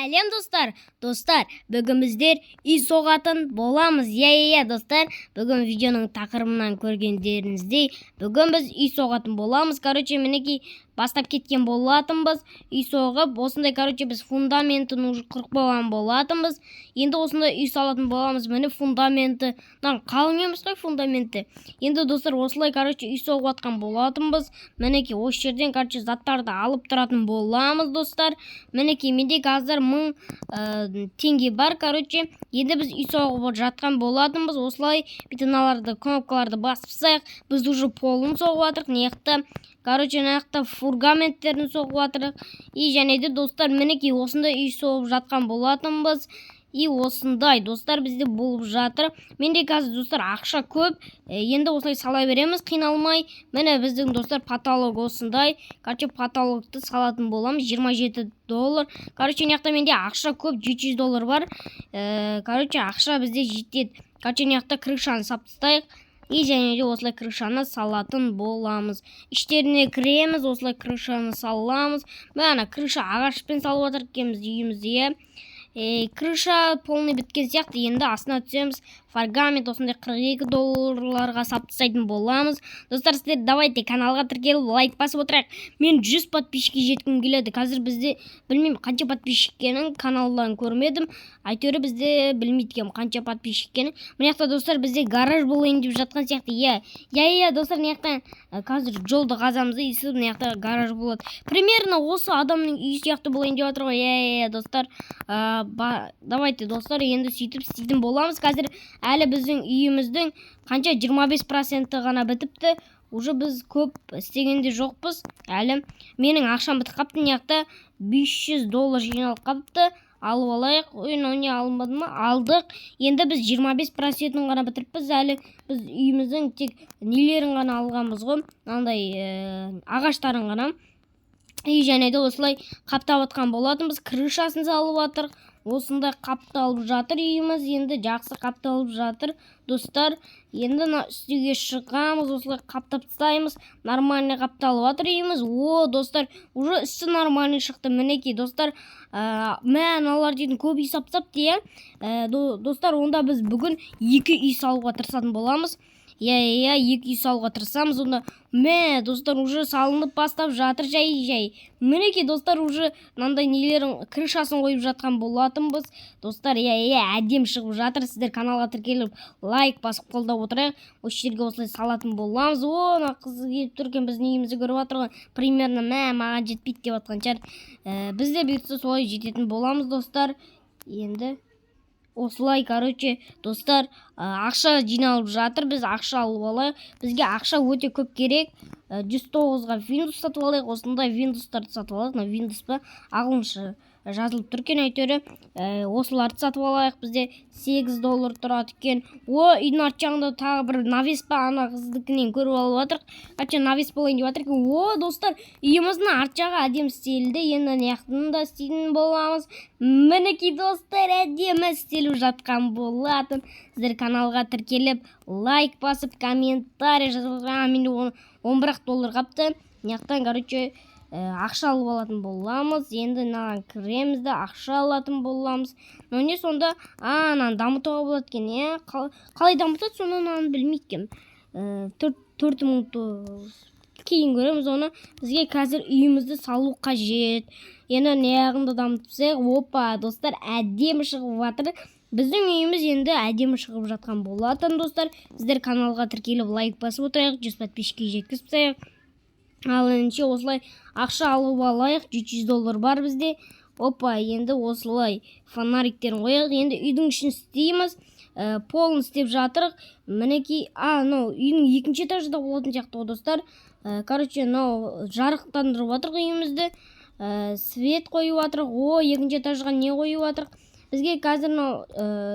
Сәлем достар, бүгін біздер үй соғатын боламыз. Достар, бүгін видеоның тақырыбынан көргендеріңіздей, бүгін біз үй соғатын боламыз. Мінекей бастап кеткен болатынбыз. Үй соғып, осындай, біз фундаментін уже құрып болған болатынбыз. Енді осындай үй салатын боламыз. Міне фундаменті, қалың емес қой фундаменті. Енді достар, осылай, үй соғып атқан болатынбыз. Мінекей осы жерден, заттарды алып тұратын боламыз, достар. Мінекей менде қазір 1000 теңге бар. Енді біз үй соғып жатқан болатынбыз. Осылай бетоналарды, кнопкаларды басып, біз уже полын соғып атырық. Неяқта фундаменттерін соғып атырық. И және де достар, мінекей осындай үй соғып жатқан болатынбыз. И осындай достар бізде болып жатыр. Менде қазір достар ақша көп. Енді осылай сала береміз, қиналмай. Міне біздің достар потолок осындай. Потолокты салатын боламыз. $27. Неяқта менде ақша көп, $700 бар. Ақша бізде жетеді. Неяқта крышаны саптыстайық. И және де осылай крышаны салатын боламыз. Іштеріне кіреміз, осылай крышаны саламыз. Мәна крыша ағашпен салып атыр екенбіз үйімізде. Крыша полный біткен сияқты. Енді астына түсеміз. Фаргамент осындай $42 саптыстайтын боламыз. Достар, сіздер давайте каналға тіркеліп лайк басып отырайық. Мен 100 подписчикке жеткім келеді. Қазір бізде білмеймін қанша подписчиккенін каналдан көрмедім. Әйтеуір бізде білмейді қанша подписчиккенін. Мыняқта достар бізде гараж болайын деп жатқан сияқты. Достар, мыняқта қазір жолды қазамыз, исіп мыняқта гараж болады. Примерно осы адамның үйі сияқты болайын деп жатыр ғой. Достар, давайте достар, енді сөйтіп істейтін боламыз. Қазір әлі біздің үйіміздің қанша 25% ғана бітіпті. Уже біз көп істегенде жоқпыз. Әлі менің ақшам бітіп қапты. Неяқта $500 жиналып қапты. Алып алайық. Не алынбады ма? Алдық. Енді біз 25%-ін ғана бітіріппіз. Әлі біз үйіміздің тек нелерін ғана алғанбыз ғой. Ағаштарын ғана. И және де осылай қаптап атқан болатынбыз. Крышасын салып атыр. Осындай қапталып жатыр үйіміз. Енді жақсы қапталып жатыр. Достар, енді үстіге шығамыз. Осылай қаптап тастаймыз. Нормальный қапталып жатыр үйіміз. Достар, уже үсті нормальный шықты. Мінекей достар, аналар дейтін көп үй саптапты. Достар, онда біз бүгін 2 үй салуға тырысатын боламыз. 2 үй салуға тырысамыз. Онда достар, уже салынып бастап жатыр жай. Мінекей достар, уже нелерін крышасын қойып жатқан болатынбыз. Достар, әдем шығып жатыр. Сіздер каналға тіркеліп лайк басып қолдап отырайық. Осы жерге осылай салатын боламыз. Қызы келіп тұрген біздің үйімізді көріп жатыр. Примерно маған жетпейді деп жатқан шығар. Бізде бұйыртса солай жететін боламыз, достар. Енді осылай, достар, ақша жиналып жатыр. Біз ақша алып алайық. Бізге ақша өте көп керек. 109-ға Windows сатып алайық. Осындай Windows'тарды сатып алайық. Windows па ағылшынша жазылып тұр екен. Әйтеуір осыларды сатып алайық. Бізде $8 тұрады екен. Үйдің арт жағында тағы бір навес па, ана қыздікінен көріп алып жатырық. Навес болайын деп жатыр екен. Достар, үйіміздің арт жағы әдем істелді. Енді неяқтын да істейтін боламыз. Мінекей достар, әдемі істеліп жатқан болатын. Сіздер каналға тіркеліп лайк басып, комментарий жазып, менде $11 қапты. Неяқтан, ақша алып алатын боламыз. Енді кіремізді ақша алатын боламыз. Не сонда дамытуға болады екен. Қалай дамытады, сонда білмейді екен. 4000 кейін көреміз оны. Бізге қазір үйімізді салу қажет. Енді неғында дамытсақ, достар, әдемі шығып жатыр. Біздің үйіміз енді әдемі шығып жатқан болатын, достар. Сіздер каналға тіркеліп лайк басып отырайық, 100 подписчикке жеткізсек. Ал енді осылай ақша алып алайық. $700 бар бізде. Енді осылай фонариктерін қояйық. Енді үйдің ішін істейміз. Полын істеп жатырық. Мінекей, үйдің 2-ші этажда болатын сияқты, достар. Жарықтандырып жатырық үйімізді. Свет қойып жатырық. 2-ші этажға не қойып жатырық. Бізге қазір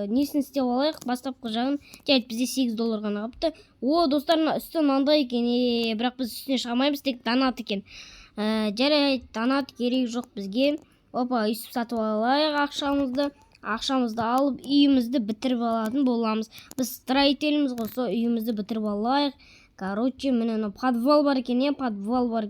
несін істеп алайық, бастапқы жағын. Бізде $8 ғана қапты. Достар, үсті мынандай екен. Бірақ біз үстіне шығамаймыз, тек донат екен. Жарайды, донат керек жоқ бізге. Үсіп сатып алайық ақшамызды. Ақшамызды алып, үйімізді бітіріп алатын боламыз. Біз строителіміз ғоса үйімізді бітіріп алайық. Міне подвал бар екен. Подвал бар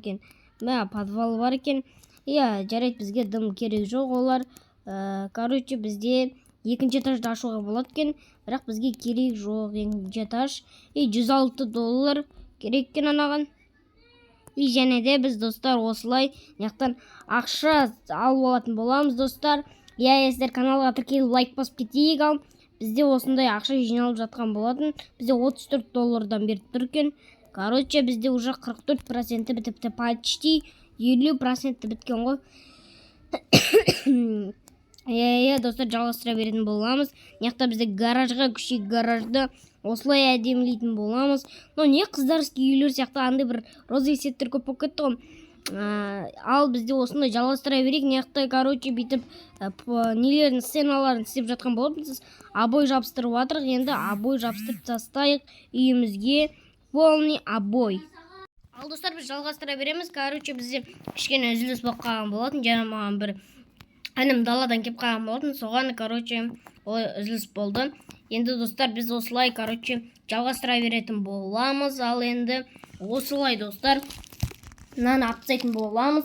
екен. Жарайды, бізге дым керек жоқ олар. короче бізде екінші этажды ашуға болады екен, бірақ бізге керек жоқ екінші этаж. И $106 керек екен анаған. И және де біз достар осылай яқтан ақша алып алатын боламыз достар. Сіздер каналға тіркеліп лайк басып кетейік. Ал бізде осындай ақша жиналып жатқан болатын. Бізде $34 беріп тұр екен. Короче, бізде уже 44% бітіпті, почти 50% біткен ғой. Достар, жалғастыра беретін боламыз. Яқта бізде гаражға көшейік, гаражды осылай әдемілейтін боламыз. Не қыздарский үйлер сияқты андай бір розовый сеттер көп болып кетті ғой. Ал бізде осындай жалғастыра берейік. Яқта, короче, бүйтіп нелердің сценаларын істеп жатқан болатынсыз. Обой жабыстырып жатырық. Енді обой жабыстырып тастайық үйімізге. Полный обой. Ал достар, біз жалғастыра береміз. Короче, бізде кішкене үзіліс болып қалған болатын. Жаңа маған бір әнім даладан кеп қалған болатын. Соған, короче, үзіліс болды. Енді достар, біз осылай, короче, жалғастыра беретін боламыз. Ал енді осылай достар, мынаны аптайтын боламыз.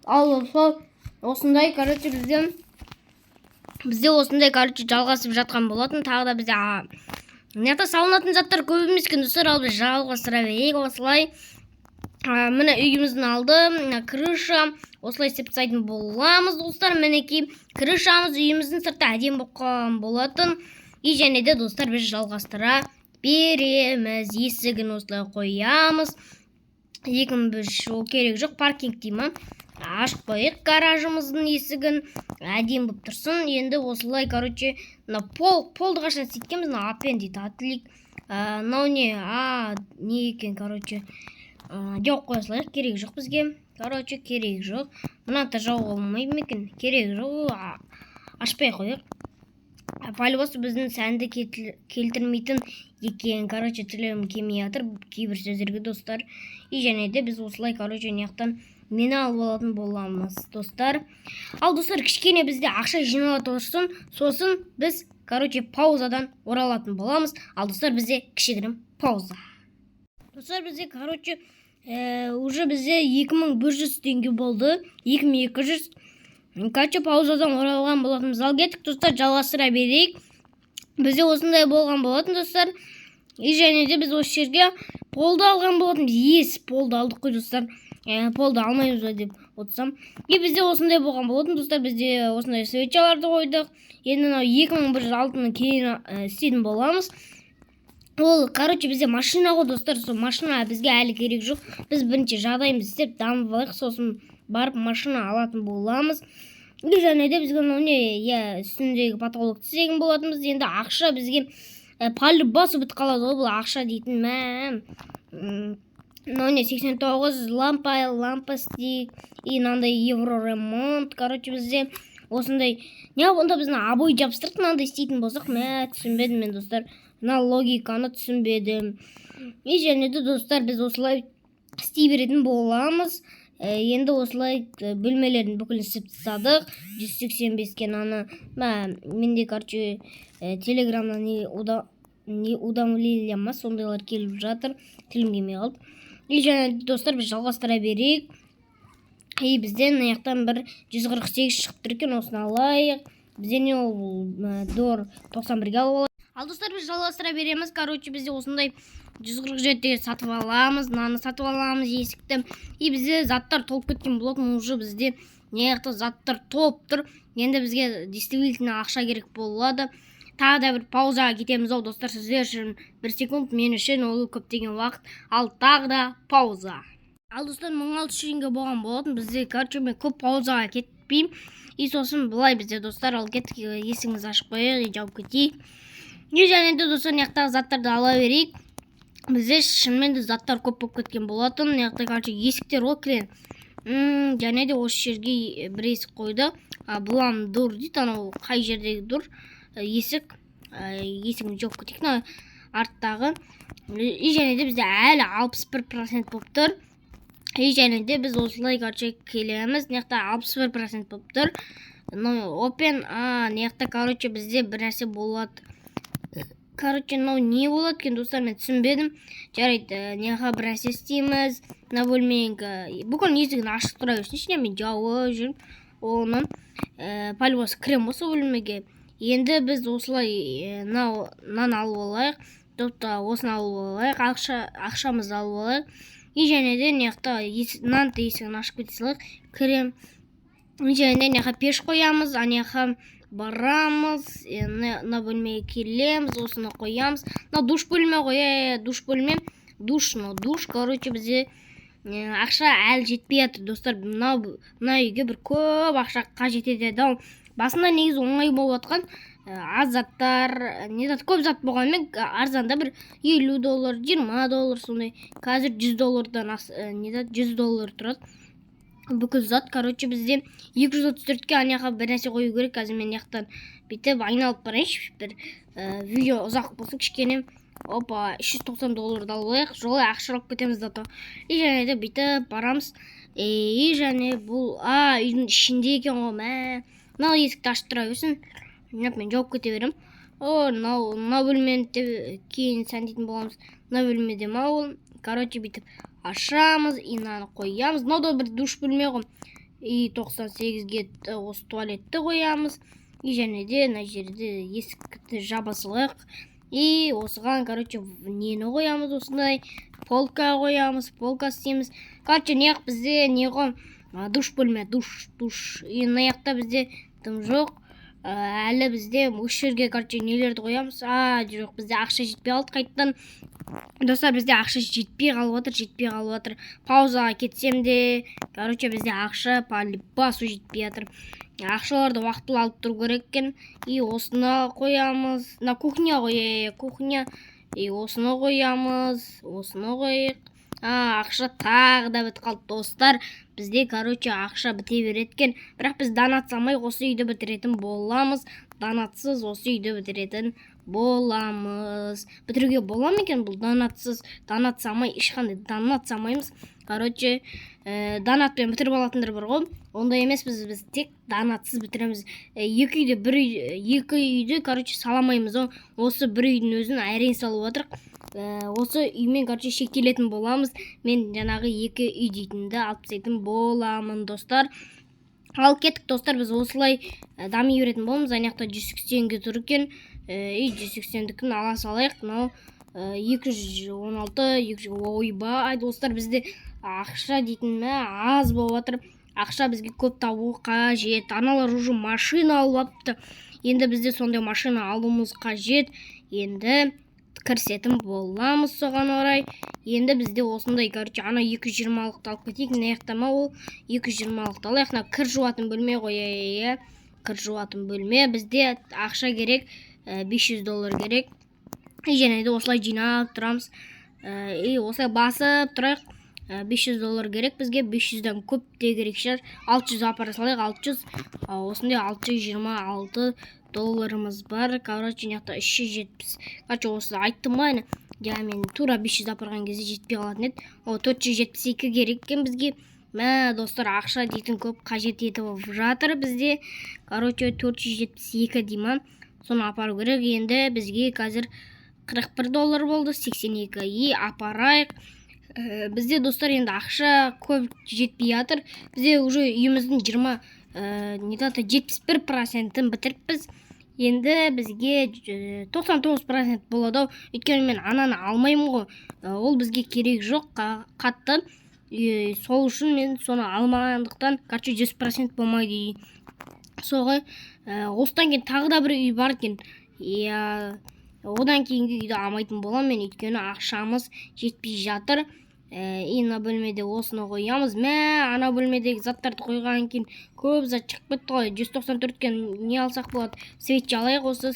Ал осындай, короче, бізде осындай, короче, жалғасып жатқан болатын. Тағы да бізде неғта салынатын заттар көп емес екен достар. Ал біз жалғастыра берейік осылай. Міне үйіміздің алды, крыша, осылай істеп тастайтын боламыз достар. Мінекей крышамыз үйіміздің сырты әдемі болып қалған болатын. И және де достар, біз жалғастыра береміз. Есігін осылай қоямыз. Біз ол керек жоқ, паркинг деймін. Ашып қойық гаражымыздың есігін, әдемі болып тұрсын. Енді осылай, короче, полды қашан сеткенбіз, апен дейді, атылик. Не екен, короче, жоқ қойсылайық, керек жоқ бізге. Короче, керек жоқ. Мынаты жауға болмайды екен, керек жоқ, ашпай қойық. Полбасы біздің сәнді келтірмейтін екен. Короче, тілім келмей жатыр кейбір сөздерге достар. И және де біз осылай, короче, неқтан мені алып алатын боламыз достар. Ал достар, кішкене бізде ақша жиналып тұрсын, сосын біз, короче, паузадан оралатын боламыз. Ал достар, бізде кішігірім пауза. Достар, бізде, короче, уже бізде 2100 теңге болды. 2200. Короче, паузадан оралған болатын. Ал кеттік достар, жалғастыра берейік. Бізде осындай болған болатын достар. И және де біз осы жерге полды алған болатын. Полды алдық қой достар. Полды алмаймыз деп отырсам. И бізде осындай болған болатын достар. Бізде осындай свечаларды қойдық. Енді 2106-ны кейін істейтін боламыз. Ол, короче, бізде машина ғой достар. Сол машина бізге әлі керек жоқ. Біз бірінші жағдайымыз істеп дамып алайық, сосын барып машина алатын боламыз. И және де бізге үстіндегі потолок тізеген болатынбыз. Енді ақша бізге полбасы бітіп қалады ғой, бұл ақша дейтін. 89 лампа стик и мынандай евро ремонт. Короче, бізде осындай онда біздің обой жабыстырып мынандай істейтін болсақ, түсінбедім мен достар. Мына логиканы түсінбедім. И және де достар, біз осылай істей беретін боламыз. Енді осылай бөлмелердің бүкілін істеп тастадық. 185-ке менде, короче, телеграмнан не удамлелия ма, сондайлар келіп жатыр. Тілім келмей қалды. И және достар, біз жалғастыра берейік. И бізден аяқтан бір 148 шығып тұр екен, осыны алайық. Бізден ол дор 91-ге алып алайық. Ал достар, біз жалғастыра береміз. Короче, бізде осындай 147-ге сатып аламыз, наны сатып аламыз, есікті. И бізде заттар толып кеткен болатын, уже бізде неяқты заттар толып тұр. Енді бізге действительно ақша керек болады. Тағы да бір паузаға кетеміз ау достар, сіздер үшін 1 секунд, мен үшін ол көптеген уақыт. Ал тағы да пауза. Ал достар, 1600 теңге болған болатын. Бізде, короче, мен көп паузаға кетпеймін. И сосын былай бізде достар, ал кеттік, есігімізді ашып қойық, жауып кетейік. И және де достар, неқтағы заттарды ала берейік. Бізде шынымен де заттар көп болып кеткен болатын. Неқтай, короче, есіктер ол кірен. Және де осы жерге бір есік қойды. Бұлам дур дейді, анау қай жердегі дур есік. Есігін жоқ кетейік арттағы. И және де бізде әлі 61% болып тұр. И және де біз осылай, короче, келеміз. Неқтай 61% болып тұр. Open, неқтай, короче, бізде бір нәрсе болады. Короче, не болады екен достар, мен түсінбедім. Жарайды, неға бір нәрсе істейміз. На бөлмеңгі. Бүкіл есігін ашық тұра берсін, ішіне мен жауы жүрмін. оның полюбасы крем осы бөлмеге. Енді біз осылай нан алып алайық, топта осыны алып алайық, ақшамызды алып алайық. И және де неқта нанты есігін ашып кете салайық, крем. И және де неқа пеш қоямыз, анеқа барамыз, на бөлмеге келеміз, осыны қоямыз. На душ бөлме қоя, душ бөлме, душ, короче, бізде ақша әлі жетпей жатыр, достар. Мына үйге бір көп ақша қажет етеді. Басында негізі оңай болып жатқан, аз заттар, көп зат болғанмен арзанда бір $50, $20 сондай. Қазір $100-дан $100 тұрады. Бүкіл зат, короче, бізде 234-ке аняға бір нәрсе қою керек. Қазір мен яқтан бүйтіп айналып барайыншы, бір видео ұзақ болсын, кішкене. Опа, $390 алып алайық, жолай ақша алып кетеміз да. И және де бүйтіп барамыз. И және бұл үйдің ішінде екен ғой. Мынау есікті ашып тұра берсін. Мен жауып кете берем. Мына бөлмені кейін сәндейтін боламыз. Мына бөлмеде ол. Короче, бүйтіп ашамыз, инаны қоямыз. Мынау бір душ бөлме ғой. И 98-ге осы туалетті қоямыз. И және де мына жерде есікті жаба салайық. И осыған, короче, нені қоямыз осындай? Полка қоямыз, полка істейміз. Короче, неғып бізде неғым душ бөлме, душ. И наяқта бізде тым жоқ. Әлі бізде осы жерге, короче, нелерді қоямыз. Жоқ, бізде ақша жетпей қалды қайттан. Достар, бізде ақша жетпей қалып жатыр. Паузаға кетсем де, короче, бізде ақша полюбасу жетпей жатыр. Ақшаларды уақытылы алып тұру керек екен. И осыны қоямыз. На кухня қояйық, кухня. И осыны қоямыз, осыны қояйық. Ақша тағы да бітіп қалды, достар. Бізде, короче, ақша біте береткен. Бірақ біз донат салмай осы үйді бітіретін боламыз. Донатсыз осы үйді бітіретін боламыз. Бітіруге болам екен бұл донатсыз. Донат салмай, ешқандай донат салмаймыз. Короче, донатпен бітіріп алатындар бар ғой. Ондай емес, біз тек донатсыз бітіреміз. Екі үйді, короче, саламаймыз. Осы бір үйдің өзін әрең салып отырық. Осы үймен, короче, шектелетін боламыз. Мен жаңағы екі үй дейтінді алып тастайтын боламын, достар. Ал кеттік, достар, біз осылай дами беретін боламыз. Аяқта 180-ге тұр екен. 180-дікін ала салайық. 216, ойбай, достар, бізде ақша дейтін аз болып жатыр. Ақша бізге көп табу қажет. Аналар уже машина алып апты. Енді бізде сондай машина алуымыз қажет. Енді кірісетін боламыз соған орай. Енді бізде осындай, короче, ана 220-лықты алып кетейік. Наяқтама ол 220-лықты алайық. Кір жуатын бөлме қояйық. Кір жуатын бөлме. Бізде ақша керек, $500 керек. И және де осылай жинап тұрамыз. И осылай басып тұрайық. $500 керек бізге. 500-дан көп те керек шығар. 600 апара салайық. 600. Осындай $626 бар. Короче, неқта 370. Короче, осы айттым ғой. Мен тура 500 апарған кезде жетпей қалатын еді. 472 керек екен бізге. Достар, ақша дейтін көп қажет етіп жатыр бізде. Короче, 472 деймін. Соны апару керек. Енді бізге қазір $41 болды. 82. И апарайық. Бізде, достар, енді ақша көп жетпей жатыр. Бізде уже үйіміздің 71%-ін бітіріппіз. Енді бізге 99% болады. Өйткені мен ананы алмаймын ғой. Ол бізге керек жоқ қатты. Сол үшін мен соны алмағандықтан, короче, 100% болмайды. Соғы, осыдан кейін тағы да бір үй бар екен. Одан кейінгі үйді алмайтын болам мен, өйткені ақшамыз жетпей жатыр. Ана бөлмеде осыны қоямыз. Ана бөлмедегі заттарды қойған кейін көп зат шығып кетті ғой. 194-ке не алсақ болады? Светчі алайық, осы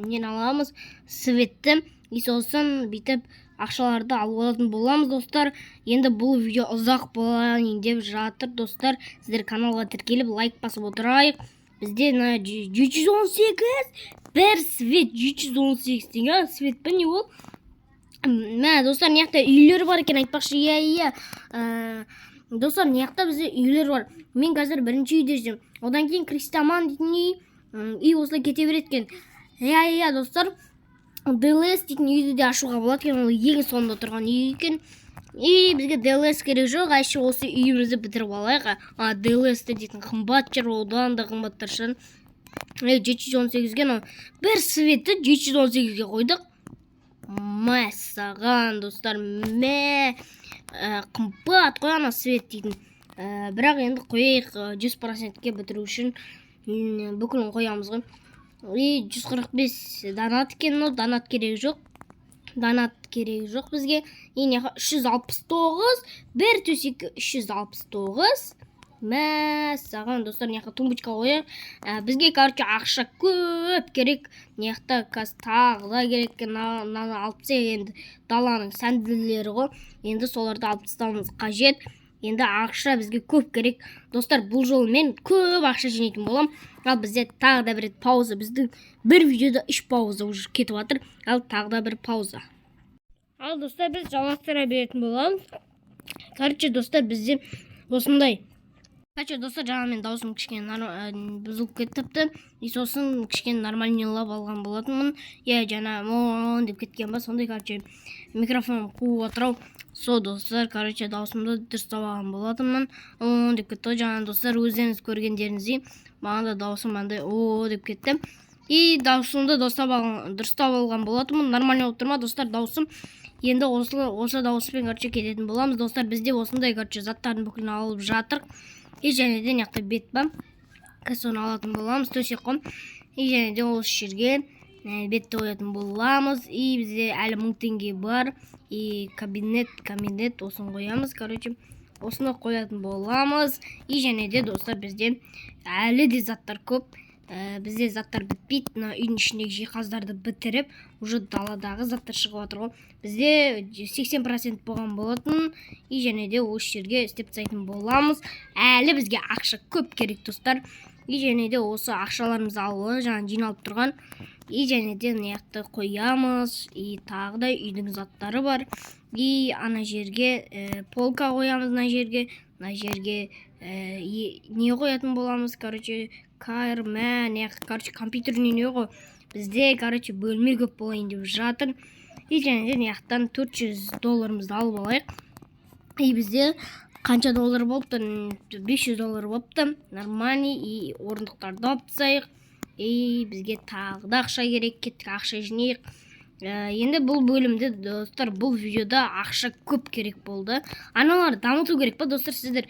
нені аламыз? Светті. И сосын бүйтіп ақшаларды алып алатын боламыз, достар. Енді бұл видео ұзақ болайын деп жатыр, достар. Сіздер каналға тіркеліп лайк басып отырайық. Бізде 718 бір свет, 718 деген свет пе не ол? Достар, неқта үйлер бар екен, айтпақшы. Достар, неқта бізде үйлер бар. Мен қазір бірінші үйде жүрмін. Одан кейін Кристаман дейтін үй осылай кете береді екен. Достар, ДЛС дейтін үйді де ашуға болады екен. Ол ең соңында тұрған үй екен. И бізге ДЛС керек жоқ, әші осы үйімізді бітіріп алайық. ДЛС дейтін қымбат жер, одан да қымбаттар шығын. 718-ге бір светті 718-ге қойдық. Мәссаған достар, қымбат қой ана свет дейтін. Бірақ енді қойайық 100%-ке бітіру үшін бүкілін қоямыз ғой. 145 донат екен, донат керек жоқ. Донат керек жоқ бізге. 369, бір төсек 369. Мәссаған достар, тумбочка қойып. Бізге ақша көп керек. Тағы да керек. Алып енді даланың сәнділері ғой. Енді соларды алып тастауымыз қажет. Енді ақша бізге көп керек. Достар, бұл жолы мен көп ақша жинайтын болам. Ал бізде тағы да бір пауза. Біздің бір видеода 3 пауза уже кетіп жатыр. Ал тағы да бір пауза. Ал достар, біз жалғастыра беретін боламыз. Достар, бізде осындай. Достар, жаңа мен даусым кішкене бұзылып кетіпті. Сосын кішкене нормальнелап алған болатынмын. Жаңа моон деп кеткен ба, сондай микрофон қуып отырау. Достар, даусымды дұрыстап алған болатынмын. Моон деп кетті. Жаңа достар, өздеріңіз көргендеріңіздей маған да даусым андай о деп кетті. И даусымды дұрыстап алған болатынмын. Нормально болып тұрма достар, даусым. Енді осы дауыспен кететін боламыз. Достар, бізде осындай заттардың бүкілін алып жатыр. И және де бет ба, соны алатын боламыз, төсек қом. И және де осы жерге бетті қоятын боламыз. И бізде әлі 1000 теңге бар. И кабинет осын қоямыз. Осыны қоятын боламыз. И және де достар, бізде әлі де заттар көп. Бізде заттар бітпейді. Үйдің ішіндегі жиһаздарды бітіріп, уже даладағы заттар шығып отыр ғой. Бізде 80% болған болатын. И және де осы жерге істеп тастайтын боламыз. Әлі бізге ақша көп керек достар. И және де осы ақшаларымызды алып жаңа жиналып тұрған. И және де қоямыз. И тағы да үйдің заттары бар. И ана жерге полка қоямыз, ана жерге не қоятын боламыз, компьютеріне не ғой. Бізде, бөлме көп болайын деп жатыр. И және де $400 алып алайық. И бізде қанша доллар болыпты? $500 болыпты. Нормальный. И орындықтарды алып тастайық. И бізге тағы да ақша керек, кеттік ақша жинайық. Енді бұл бөлімде достар, бұл видеода ақша көп керек болды. Аналар дамыту керек па достар? Сіздер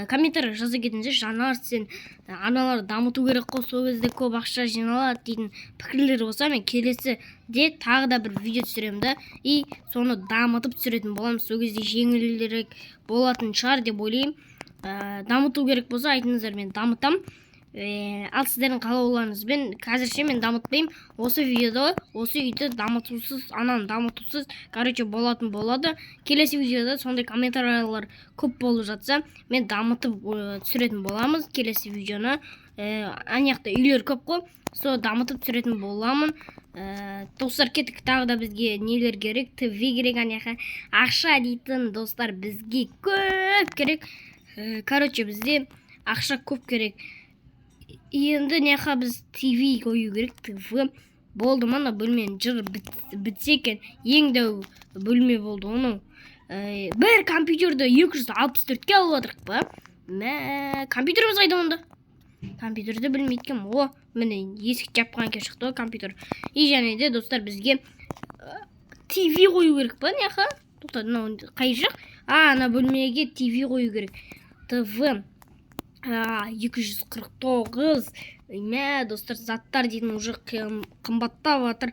комментарий жаза кетіңіздер. Аналар дамыту керек қой, сол кезде көп ақша жиналады дейтін пікірлер болса, мен келесі де тағы да бір видео түсіремін да. И соны дамытып түсіретін болам. Сол кезде жеңілдірек болатын шығар деп ойлаймын. Дамыту керек болса айтыңыздар, мен дамытам. Ал сіздердің қалауларыңызбен қазірше мен дамытпаймын. Осы видеода осы үйді дамытусыз, ананы дамытусыз болатын болады. Келесі видеода сондай комментариялар көп болып жатса, мен дамытып түсіретін боламыз келесі видеоны. Анаяқта үйлер көп қой, сол дамытып түсіретін боламын. Достар, кеттік. Тағы да бізге нелер керек? ТВ керек, анаяқа ақша дейтін достар, бізге көп керек. Бізде ақша көп керек. Енді біз ТВ қою керек. ТВ болды мана бөлменің жыры бітсе екен. Ең дәу бөлме болды оның. Бір компьютерді 264-ке алып отырық па? Компьютеріміз қайда онда? Компьютерді білмейді кем. Міне есік жапқан ке шықты компьютер. И және де достар, бізге ТВ қою керек па? Қай жақ? Ана бөлмеге ТВ қою керек. ТВ 249. Достар, заттар дейтін уже қымбаттап жатыр.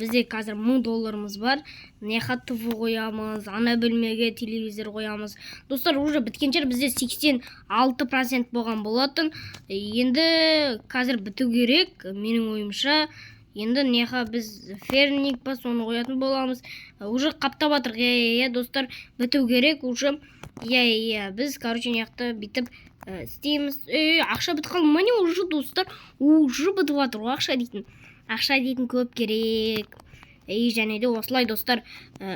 Бізде қазір $1000 бар. ТВ қоямыз, ана бөлмеге телевизор қоямыз. Достар, уже біткеншер бізде 86% болған болатын. Енді қазір біту керек, менің ойымша. Енді біз ферник па, соны қоятын боламыз. Уже қаптап жатыр. Достар, біту керек уже. Біз бүйтіп істейміз. Ақша бітіп қалды ма не? Уже достар, уже бітіп жатыр. Ақша дейтін көп керек. Және де осылай достар,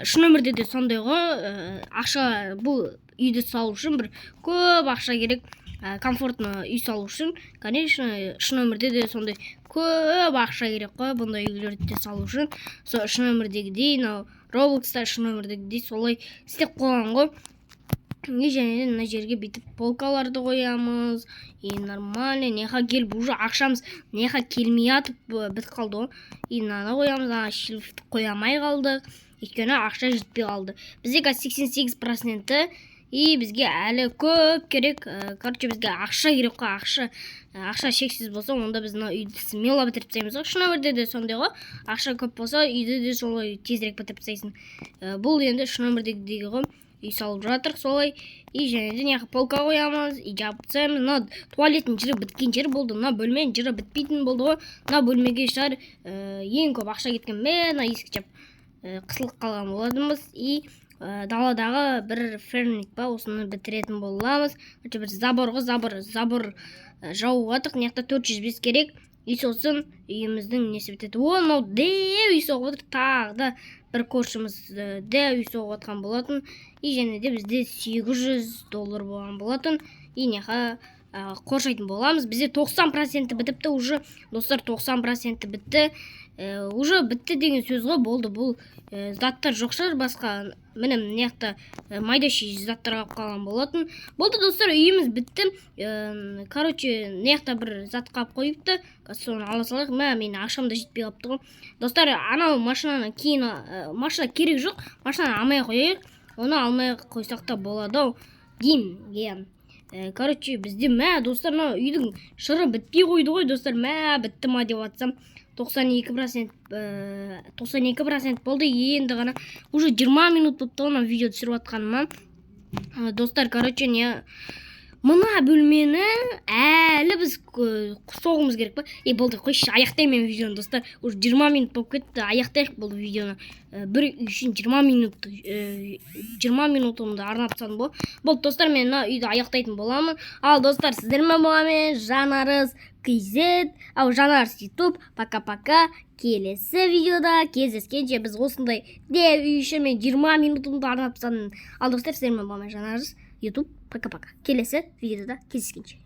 шын өмірде де сондай ғой. Ақша бұл үйді салу үшін бір көп ақша керек. Комфортно үй салу үшін, конечно, шын өмірде де сондай көп ақша керек қой, бұндай үйлерді салу үшін. Шын өмірдегідей Roblox'та шын өмірдегідей солай істеп қойған ғой. И және де мына жерге бүйтіп полкаларды қоямыз. И нормально, неха келіп уже ақшамыз неха келмей атып бітіп қалды ғой. И мынаны қоямыз, шрифт қоя алмай қалдық. Өйткені ақша жетпей қалды. Бізде 88%, и бізге әлі көп керек. Короче, бізге ақша керек қой, ақша шексіз болса, онда біз мына үйді смело бітіріп тастаймыз ғой. Шын өмірде де сондай ғой. Ақша көп болса, үйді де солай тезірек бітіріп тастайсың. Бұл енді шын өмірдегідей ғой. Үй салып жатыр солай. И және де неға полка қоямыз. И жабып тастаймыз. Мына туалеттің жыры біткен жер болды. Мына бөлменің жыры бітпейтін болды ғой. Мына бөлмеге шығар ең көп ақша кеткен. Мына есік жап қысылып қалған болатынбыз. И даладағы бір ферник ба, осыны бітіретін боламыз. Бір забор жауып жатық. Неқта 405 керек. И сосын үйіміздің несі бітеді. Мынау дәу үй соғып отыр. Тағы да бір көршіміз дәу үй соғып жатқан болатын. И және де бізде $800 болған болатын. И неға қоршайтын боламыз. Бізде 90% бітіпті уже. Достар, 90% бітті. Уже бітті деген сөз ғой, болды. Бұл заттар жоқ шығар басқа. Мінім неқта майдаши заттар қап қалған болатын. Болды достар, үйіміз бітті. Короче, неқта бір зат қап қойыпты. Соны ала салайық. Мен ақшамда жетпей қапты ғой. Достар, анау машинаны кейін машина керек жоқ. Машинаны алмай қойайық. Оны алмай қойсақ та болады деймін. Короче, бізде достар, үйдің шыры бітпей қойды ғой, достар. Бітті ма деп атсам, 92% болды. Енді ғана уже 20 минут болыпты ғана видео түсіріп атқаныма. Достар, короче, мына бөлмені әлі біз соғымыз керек па? Болды, қойшы, аяқтаймын видеоны, достар. Уже 20 минут болып кетті, аяқтайық болды видеоны. Бір үшін 20 минутымды арнап тастадым бол. Болды, достар, мен үйді аяқтайтын боламын. Ал, достар, сіздермен болғанмен Жанарыс KZ, Жанарыс YouTube. Пока-пока. Келесі видеода кездескенше біз осындай дәу үй үшін мен 20 минутымды арнап тастадым. Ал, достар, сіздермен болғанмен Жанарыс YouTube. Пока-пока. Келесі видеода кездескенше.